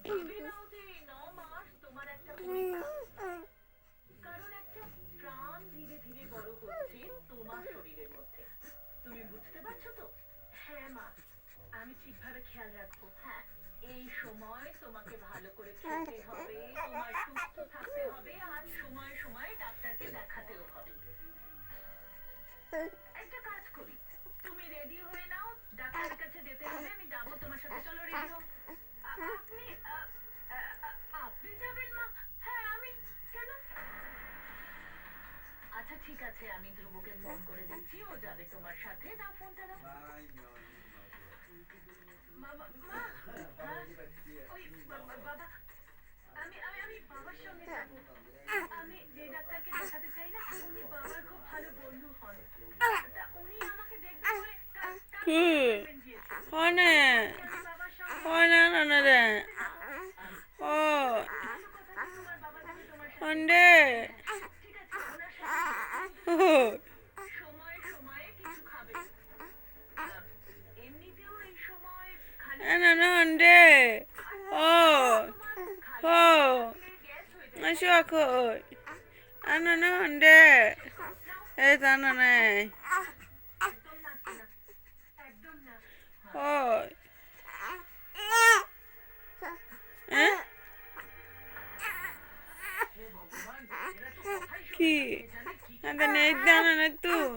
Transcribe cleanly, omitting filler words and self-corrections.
ভেবে নাও যে এই ৯ মাস তোমার একটা পরীক্ষা, কারণ একটা প্রাণ ধীরে ধীরে বড় হচ্ছে তোমার শরীরের মধ্যে। তুমি বুঝতে পারছো তো? হ্যাঁ মা, আমি ঠিকভাবে খেয়াল রাখবো। হ্যাঁ, এই সময় তোমাকে ভালো করে খেতে হবে, তোমার সুস্থ থাকতে হবে, আর সময়ে সময়ে ডাক্তারকে দেখাতেও হবে। একটা কাজ করি, তুমি রেডি হয়ে নাও, ডাক্তারের কাছে যেতে হবে, আমি যাবো তোমার সাথে। চলো রেডি হও। আপনি আপনি যাবেন মা? হ্যাঁ আমি। কেন? আচ্ছা ঠিক আছে, আমি ধ্রুবকে ফোন করে দিচ্ছি, ও যাবে তোমার সাথে। দাও ফোনটা দাও। বাবা মা, হ্যাঁ, ওই বাবা, আমি আমি আমি বাবার সঙ্গে যাবো। আমি যে ডাক্তারকে দেখাতে চাই না, উনি বাবার খুব ভালো বন্ধু হন। তা উনি আমাকে দেখবে বলে কি appointment দিয়েছে। হনে আমি বাবার সঙ্গে হনে ননরে ও ভালো কথা, তোমার বাবা যাবে তোমার সাথে। হন্ডে ঠিক আছে, ওনার সাথে ও সময়ে সময়ে কিছু খাবে। এমনিতেও এই সময় খালি নন হন্ডে ও খালি ও গ্যাস হয়ে যায়। আসো কই নন হন্ডে এই জানো নাই একদম নাচবে না, একদম না। ও হ্যাঁ হে ভগবান, এরা তো কথাই শোনে কি না, কে জানে কি আদা নেই জানো না তুই